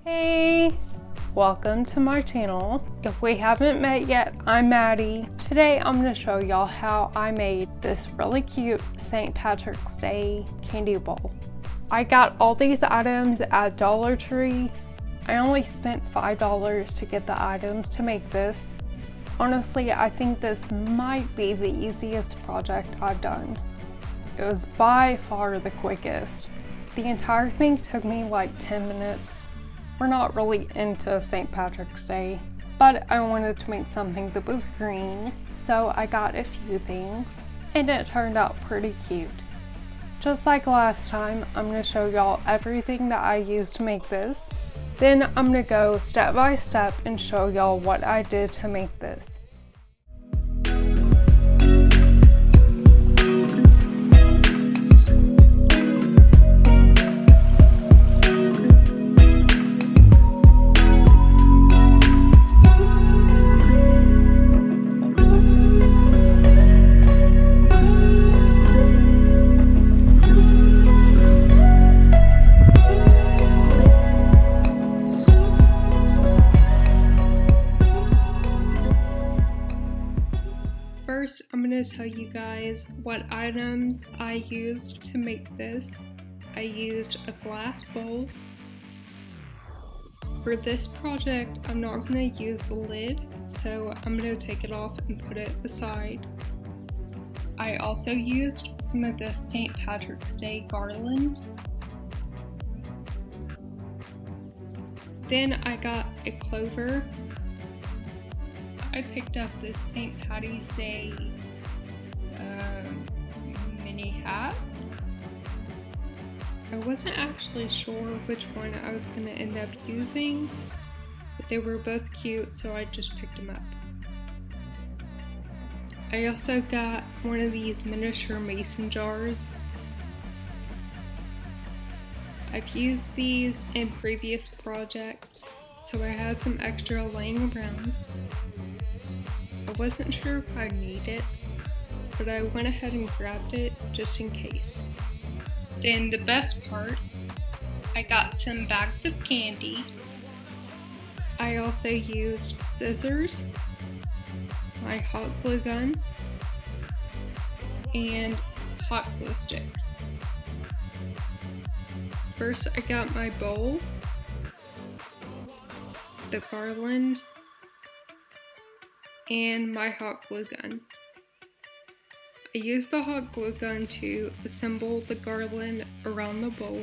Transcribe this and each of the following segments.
Hey, welcome to my channel. If we haven't met yet, I'm Maddie. Today I'm going to show y'all how I made this really cute St. Patrick's Day candy bowl. I got all these items at Dollar Tree. I only spent $5 to get the items to make this. Honestly, I think this might be the easiest project I've done. It was by far the quickest. The entire thing took me like 10 minutes. We're not really into St. Patrick's Day, but I wanted to make something that was green, so I got a few things, and it turned out pretty cute. Just like last time, I'm going to show y'all everything that I used to make this. Then I'm going to go step by step and show y'all what I did to make this. First, I'm going to tell you guys what items I used to make this. I used a glass bowl. For this project, I'm not going to use the lid, so I'm going to take it off and put it aside. I also used some of the St. Patrick's Day garland. Then I got a clover. I picked up this St. Patty's Day mini hat. I wasn't actually sure which one I was going to end up using, but they were both cute, so I just picked them up. I also got one of these miniature mason jars. I've used these in previous projects, so I had some extra laying around. I wasn't sure if I'd need it, but I went ahead and grabbed it just in case. Then the best part, I got some bags of candy. I also used scissors, my hot glue gun, and hot glue sticks. First, I got my bowl, the garland, and my hot glue gun. I used the hot glue gun to assemble the garland around the bowl.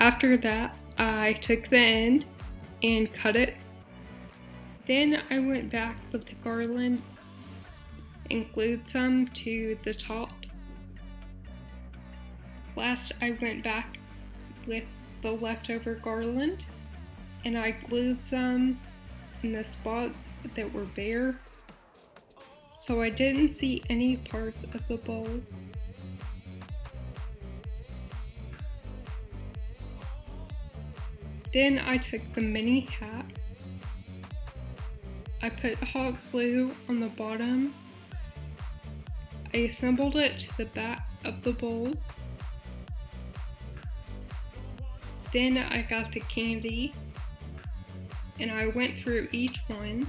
After that, I took the end and cut it. Then I went back with the garland and glued some to the top. Last, I went back with the leftover garland and I glued some in the spots that were bare, so I didn't see any parts of the bowl. Then I took the mini hat. I put hot glue on the bottom. I assembled it to the back of the bowl. Then I got the candy and I went through each one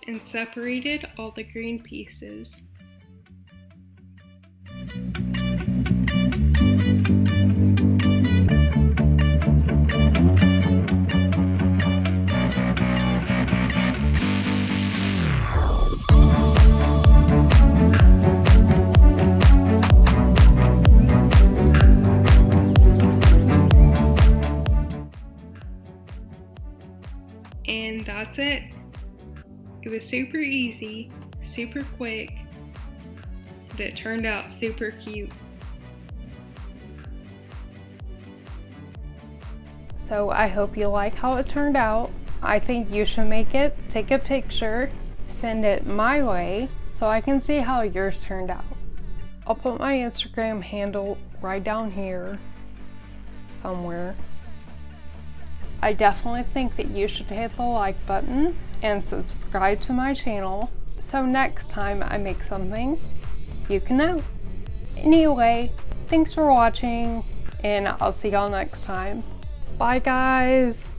and separated all the green pieces. And that's it. It was super easy, super quick, but it turned out super cute. So I hope you like how it turned out. I think you should make it, take a picture, send it my way so I can see how yours turned out. I'll put my Instagram handle right down here somewhere. I definitely think that you should hit the like button and subscribe to my channel so next time I make something, you can know. Anyway, thanks for watching and I'll see y'all next time. Bye guys!